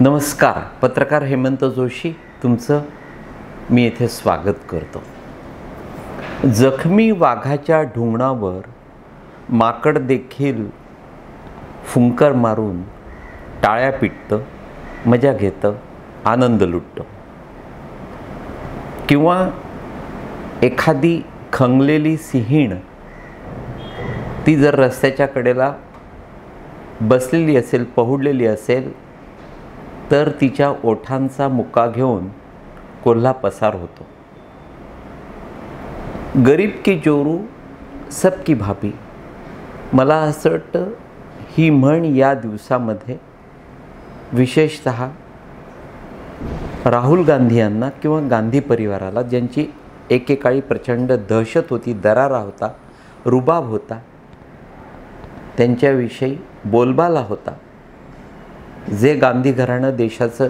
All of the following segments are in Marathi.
नमस्कार. पत्रकार हेमंत जोशी तुमचं मी येथे स्वागत करतो. जखमी वाघाच्या ढुंगणावर माकड देखील फुंकर मारून टाळ्या पिटतं, मजा घेतं, आनंद लुटतं. किंवा एखादी खंगलेली सिंहीण ती जर रस्त्याच्या कडेला बसलेली असेल, पहुडलेली असेल, तर तिच्या ओठांचा मुका घेऊन कोल्हा पसार होतो. गरीब की जोरू सब की भाभी. मला असं वाटतं ही म्हण या दिवसामध्ये विशेषतः राहुल गांधी यांना किंवा गांधी परिवाराला, ज्यांची एकेकाळी प्रचंड दहशत होती, दरारा होता, रुबाब होता, त्यांच्याविषयी बोलबाला होता, जे गांधी घराणं देशाचं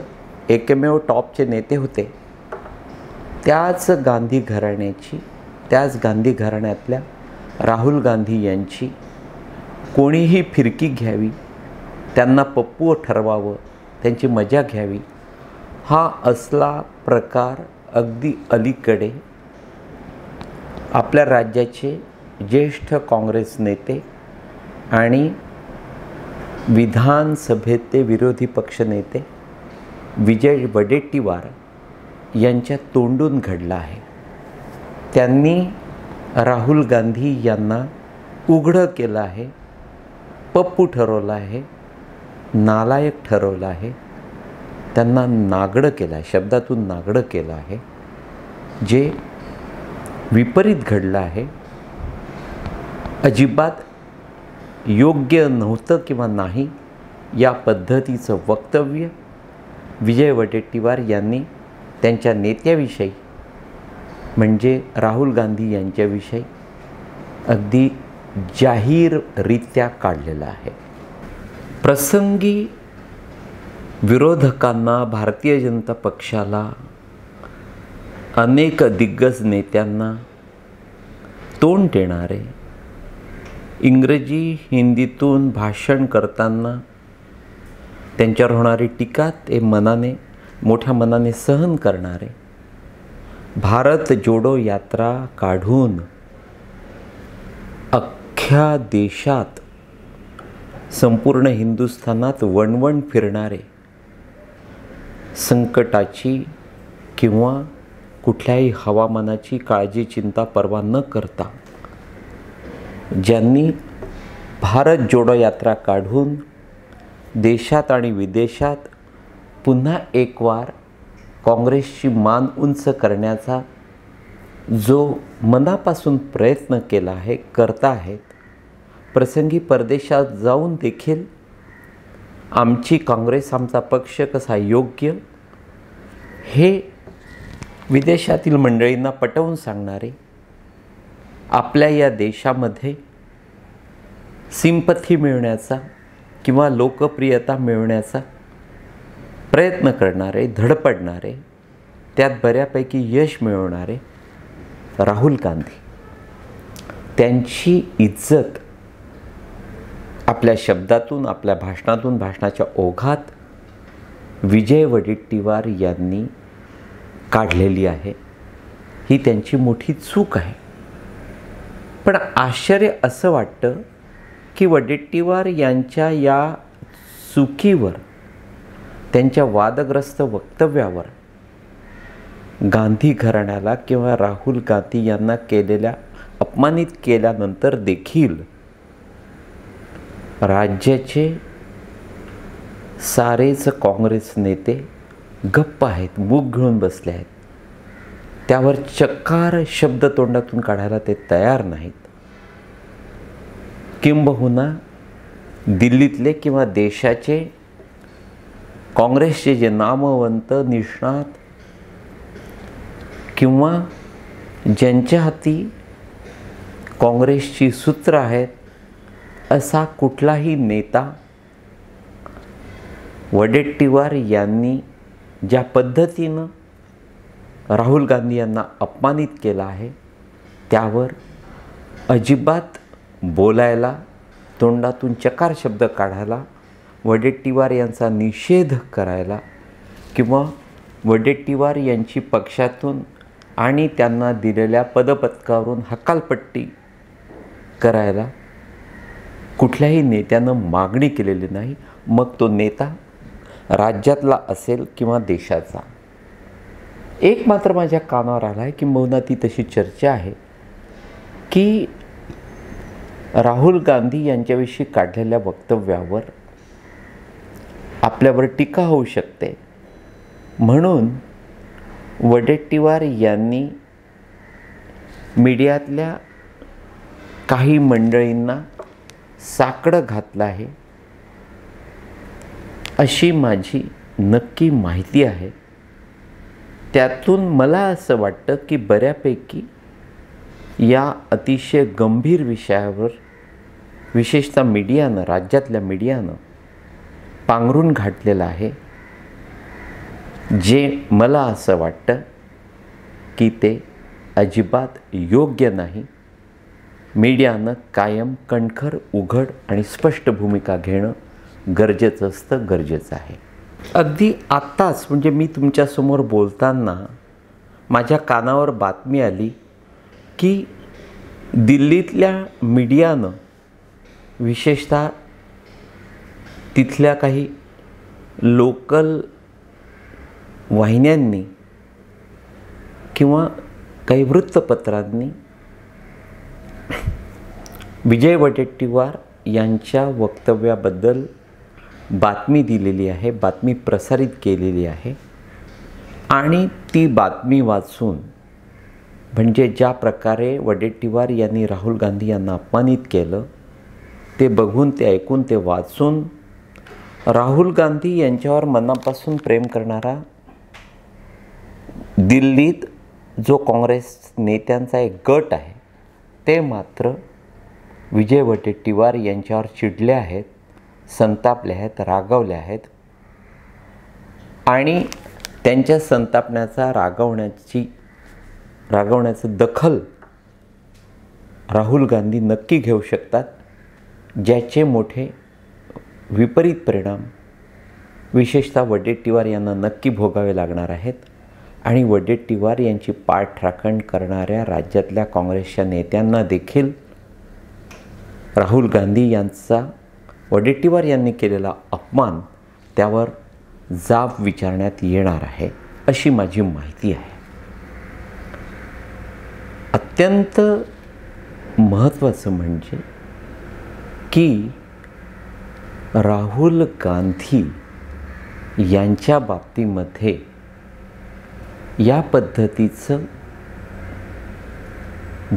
एकमेव टॉपचे नेते होते, त्याच गांधी घराण्यातल्या राहुल गांधी यांची कोणीही फिरकी घ्यावी, त्यांना पप्पू ठरवावं, त्यांची मजा घ्यावी, हा असला प्रकार अगदी अलीकडे आपल्या राज्याचे ज्येष्ठ काँग्रेस नेते आणि विधानसभेचे विरोधी पक्षनेते विजय वडेट्टीवार यांच्या तोंडून घडला आहे. त्यांनी राहुल गांधी यांना उघडं केलं आहे, पप्पू ठरवलं आहे, नालायक ठरवलं आहे, त्यांना नागडं केलं आहे, शब्दातून नागडं केलं आहे, जे विपरीत घडलं आहे, अजिबात योग्य नव्हतं किंवा नाही, या पद्धतीचं वक्तव्य विजय वडेट्टीवार यांनी त्यांच्या नेत्याविषयी म्हणजे राहुल गांधी यांच्याविषयी अगदी जाहीररित्या काढलेलं आहे. प्रसंगी विरोधकांना, भारतीय जनता पक्षाला, अनेक दिग्गज नेत्यांना तोंड देणारे, इंग्रजी हिंदीतून भाषण करताना त्यांच्यावर होणारी टीका ते मोठ्या मनाने सहन करणारे, भारत जोडो यात्रा काढून अख्ख्या देशात, संपूर्ण हिंदुस्थानात वणवण फिरणारे, संकटाची किंवा कुठल्याही हवामानाची काळजी चिंता पर्वा न करता ज्यांनी भारत जोडो यात्रा काढून देशात आणि विदेशात पुन्हा एक वार काँग्रेसची मान उंच करण्याचा जो मनापासून प्रयत्न केला आहे, करता आहेत, प्रसंगी परदेशात जाऊन देखील आमची काँग्रेस, आमचा पक्ष कसा योग्य हे विदेशातील मंडळींना पटवून सांगणारे, आपल्या या देशामध्ये सिंपथी मिळवण्याचा किंवा लोकप्रियता मिळवण्याचा प्रयत्न करणारे, धडपडणारे, त्यात बऱ्यापैकी यश मिळवणारे राहुल गांधी, त्यांची इज्जत आपल्या शब्दातून, आपल्या भाषणातून, भाषणाच्या ओघात विजय वडेट्टीवार यांनी काढलेली आहे. ही त्यांची मोठी चूक आहे. पण आश्चर्य असं वाटतं की वडेट्टीवार यांच्या या चुकीवर, त्यांच्या वादग्रस्त वक्तव्यावर गांधी घराण्याला किंवा राहुल गांधी यांना अपमानित केल्यानंतर देखील राज्याचे सारेच काँग्रेस नेते गप्प आहेत, मूग घेऊन बसले आहेत. त्यावर चकार शब्द तोंडातून काढायला ते तयार नाहीत. किंबहुना दिल्लीतले किंवा देशाचे काँग्रेसचे जे नामवंत, निष्णात किंवा ज्यांच्या हाती काँग्रेसची सूत्र आहेत, असा कुठलाही नेता वडेट्टीवार यांनी ज्या पद्धतीनं राहुल गांधी यांना अपमानित केला आहे, त्यावर अजिबात बोलायला, तोंडातून चकार शब्द काढायला वडेट्टीवार यांचा निषेध करायला किंवा वडेट्टीवार यांची पक्षातून आणि त्यांना दिलेल्या पदपदकावरून हकालपट्टी करायला कुठल्याही नेत्यानं मागणी केलेली नाही, मग तो नेता राज्यातला असेल किंवा देशाचा. एक मात्र माझ्या कानावर आला आहे, किंबहुना ती तशी चर्चा आहे की राहुल गांधी यांच्याविषयी काढलेल्या वक्तव्यावर आपल्यावर टीका होऊ शकते, म्हणून वडेट्टीवार यांनी मीडियातल्या काही मंडळींना साकडं घातलं आहे, अशी माझी नक्की माहिती आहे. त्यातून मला असं वाटतं की बऱ्यापैकी या अतिशय गंभीर विषयावर विशेषतः मीडियानं, राज्यातल्या मीडियानं पांघरून घातलेलं आहे, जे मला असं वाटतं की ते अजिबात योग्य नाही. मीडियानं कायम कणखर, उघड आणि स्पष्ट भूमिका घेणं गरजेचं असतं, गरजेचं आहे. अगदी आत्ताच म्हणजे मी तुमच्यासमोर बोलताना माझ्या कानावर बातमी आली की दिल्लीतल्या मीडियानं, विशेषतः तिथल्या काही लोकल वाहिन्यांनी किंवा काही वृत्तपत्रांनी विजय वडेट्टीवार यांच्या वक्तव्याबद्दल बातमी दिलेली आहे, बातमी प्रसारित केलेली आहे. आणि ती बातमी वाचून, म्हणजे ज्या प्रकारे वडेट्टीवार यांनी राहुल गांधी यांना अपमानित केलं, ते बघून, ते ऐकून, ते वाचून राहुल गांधी यांच्यावर मनापासून प्रेम करणारा दिल्लीत जो काँग्रेस नेत्यांचा एक गट आहे, ते मात्र विजय वडेट्टीवार यांच्यावर चिडले आहेत, संतापले आहेत, रागावले आहेत. आणि त्यांच्या संतापण्याचा, रागवण्याचं दखल राहुल गांधी नक्की घेऊ शकतात, ज्याचे मोठे विपरीत परिणाम विशेषतः वडेट्टीवार यांना नक्की भोगावे लागणार आहेत. आणि वडेट्टीवार यांची पाठराखण करणाऱ्या राज्यातल्या काँग्रेसच्या नेत्यांना देखील राहुल गांधी यांचा वडेट्टीवार यांनी केलेला अपमान, त्यावर जाब विचारण्यात येणार आहे, अशी माझी माहिती आहे. अत्यंत महत्त्वाचं म्हणजे की राहुल गांधी यांच्या बाबतीमध्ये या पद्धतीचं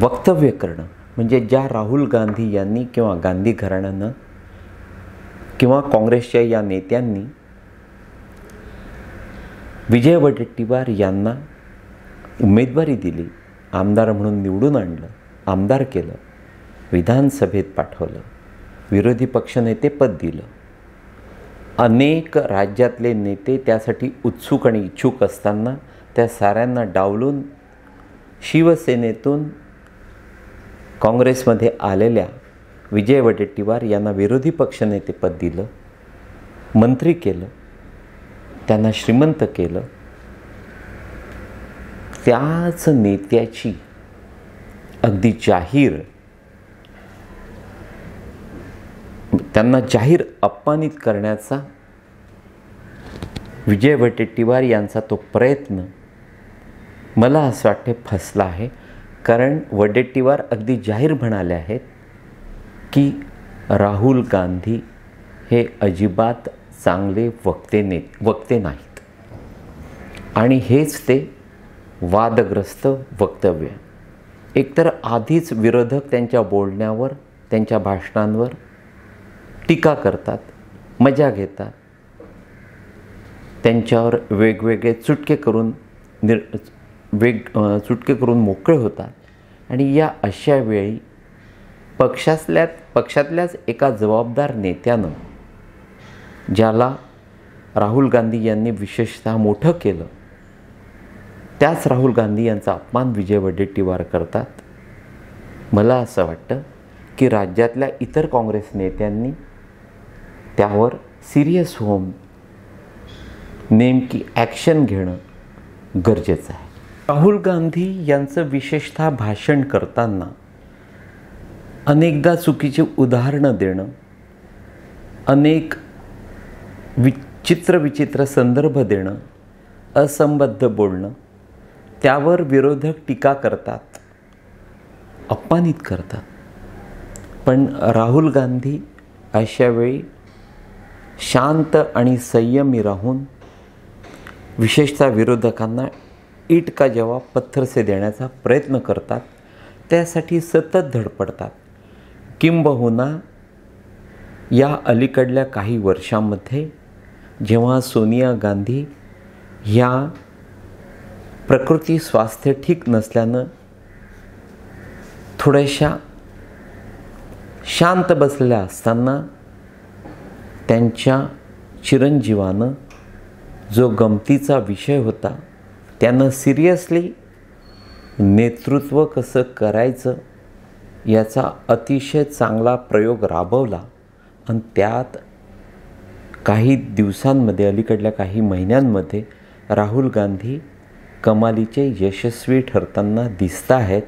वक्तव्य करणं, म्हणजे ज्या राहुल गांधी यांनी किंवा गांधी घराण्यानं किंवा काँग्रेसच्या या नेत्यांनी विजय वडेट्टीवार यांना उमेदवारी दिली, आमदार म्हणून निवडून आणलं, आमदार केलं, विधानसभेत पाठवलं, विरोधी पक्षनेतेपद दिलं. अनेक राज्यातले नेते त्यासाठी उत्सुक आणि इच्छुक असताना त्या साऱ्यांना डावलून शिवसेनेतून काँग्रेसमध्ये आलेल्या विजय वडेट्टीवार यांना विरोधी पक्षनेतेपद दिलं, मंत्री केलं, त्यांना श्रीमंत केलं. त्याच नेत्याची अगदी त्यांना जाहीर अपमानित करण्याचा विजय वडेट्टीवार यांचा तो प्रयत्न मला असं वाटते फसला आहे. कारण वडेट्टीवार अगदी जाहीर म्हणाले आहेत की राहुल गांधी हे अजिबात चांगले वक्ते नाहीत, आणि हेच ते वादग्रस्त वक्तव्य. एकतर आधीच विरोधक त्यांच्या बोलण्यावर, त्यांच्या भाषणांवर टीका करतात, मजा घेतात, त्यांच्यावर वेगवेगळे चुटके करून मोकळे होतात. आणि या अशा वेळी पक्षातल्याच एका जबाबदार नेत्यानं, ज्याला राहुल गांधी यांनी विशेषतः मोठं केलं, त्याच राहुल गांधी यांचा अपमान विजय वडेट्टीवार करतात. मला असं वाटतं की राज्यातल्या इतर काँग्रेस नेत्यांनी त्यावर सिरियस होऊन नेमकी ॲक्शन घेणं गरजेचं आहे. राहुल गांधी यांचं विशेषतः भाषण करताना अनेकदा चुकीची उदाहरणं देणं, अनेक विचित्र संदर्भ देणं, असंबद्ध बोलणं, त्यावर विरोधक टीका करतात, अपमानित करतात. पण राहुल गांधी अशावेळी शांत आणि संयमी राहून विशेषतः विरोधकांना ईट का जवाब पत्थर से देण्याचा प्रयत्न करतात. त्यासाठी सतत धडपडतात. किंबहुना या अलीकडल्या काही वर्षांमध्ये जेव्हा सोनिया गांधी ह्या प्रकृती स्वास्थ्य ठीक नसल्यानं थोड्याशा शांत बसलेल्या असताना त्यांच्या चिरंजीवानं जो गमतीचा विषय होता त्यानं सिरियसली नेतृत्व कसं करायचं याचा अतिशय चांगला प्रयोग राबवला आणि त्यात काही दिवसांमध्ये, अलीकडल्या काही महिन्यांमध्ये राहुल गांधी कमालीचे यशस्वी ठरताना दिसत आहेत.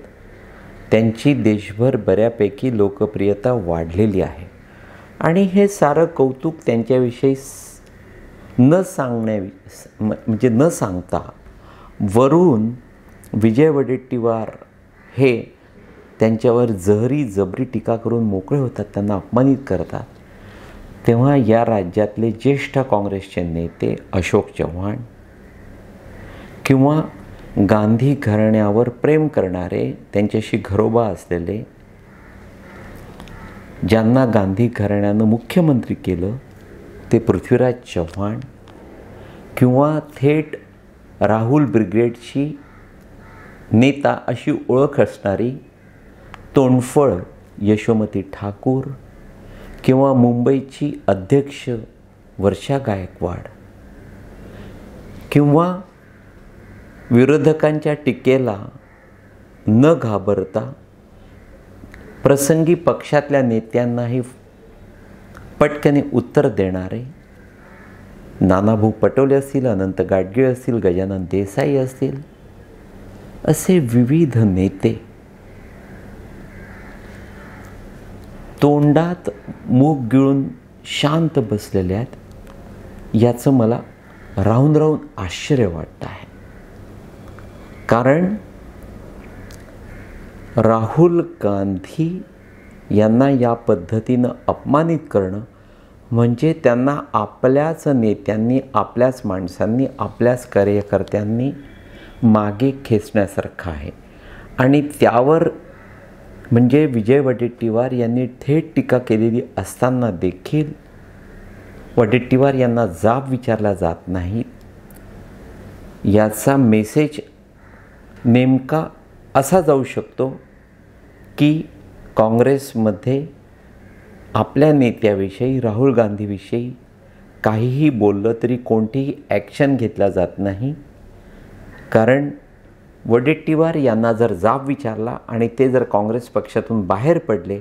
त्यांची देशभर बऱ्यापैकी लोकप्रियता वाढलेली आहे आणि हे सारं कौतुक त्यांच्याविषयी न सांगता वरून विजय वडेट्टीवार हे त्यांच्यावर जबरी टीका करून मोकळे होतात, त्यांना अपमानित करतात. तेव्हा या राज्यातले ज्येष्ठ काँग्रेसचे नेते अशोक चव्हाण किंवा गांधी घराण्यावर प्रेम करणारे, त्यांच्याशी घरोबा असलेले, ज्यांना गांधी घराण्यानं मुख्यमंत्री केलं ते पृथ्वीराज चव्हाण किंवा थेट राहुल ब्रिगेडची नेता अशी ओळख असणारी तोंडफळ यशोमती ठाकूर किंवा मुंबईची अध्यक्ष वर्षा गायकवाड किंवा विरोधकांच्या टीकेला न घाबरता प्रसंगी पक्षातल्या नेत्यांनाही पटकन उत्तर देणारे नानाभाऊ पटोले असतील, अनंत गाडगीळ असतील, गजानन देसाई असतील, असे विविध नेते तोंडात मूग गिळून शांत बसलेले आहेत. याचं मला राहून आश्चर्य वाटतं आहे. कारण राहुल गांधी यांना या पद्धतीनं अपमानित करणं म्हणजे त्यांना आपल्याच नेत्यांनी, आपल्याच माणसांनी, आपल्याच कार्यकर्त्यांनी मागे खेचण्यासारखं आहे. आणि त्यावर म्हणजे विजय वडेट्टीवार यांनी थेट टीका केलेली असताना देखील वडेट्टीवार यांना जाब विचारला जात नाही. याचा मेसेज नेमका असा जाऊ शकतो की काँग्रेसमध्ये आपल्या नेत्याविषयी, राहुल गांधीविषयी काहीही बोललं तरी कोणतीही ॲक्शन घेतला जात नाही. कारण वडेट्टीवार यांना जर जाब विचारला आणि ते जर काँग्रेस पक्षातून बाहेर पडले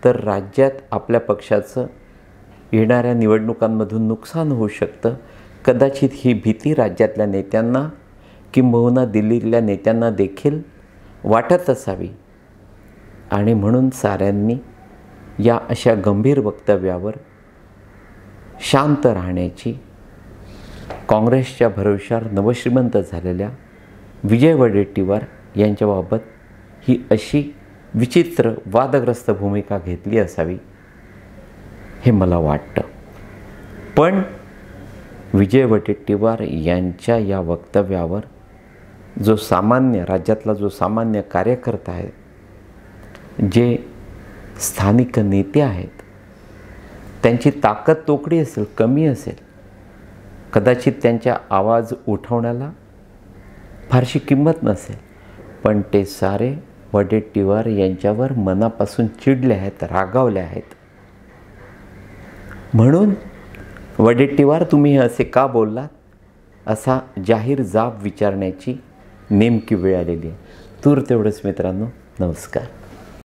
तर राज्यात आपल्या पक्षाचं येणाऱ्या निवडणुकांमधून नुकसान होऊ शकतं. कदाचित ही भीती राज्यातल्या नेत्यांना किंबहुना दिल्लीतल्या नेत्यांना देखील वाटत असावी आणि म्हणून साऱ्यांनी या अशा गंभीर वक्तव्यावर शांत राहण्याची काँग्रेसच्या भरवशावर नवश्रीमंत झालेल्या विजय वडेट्टीवार यांच्याबाबत ही अशी विचित्र वादग्रस्त भूमिका घेतली असावी हे मला वाटतं. पण विजय वडेट्टीवार यांच्या या वक्तव्यावर राज्यातला जो सामान्य कार्यकर्ता आहे, जे स्थानिक नेते आहेत, त्यांची ताकद तोकडी असेल, कमी असेल, कदाचित त्यांच्या आवाज उठवण्याला फारशी किंमत नसेल, पण ते सारे वडेट्टीवार यांच्यावर मनापासून चिडले आहेत, रागावले आहेत. म्हणून वडेट्टीवार तुम्ही असे का बोललात असा जाहीर जाब विचारण्याची नेमकी वेळ आलेली आहे. तूर्त तेवढंच मित्रांनो. नमस्कार.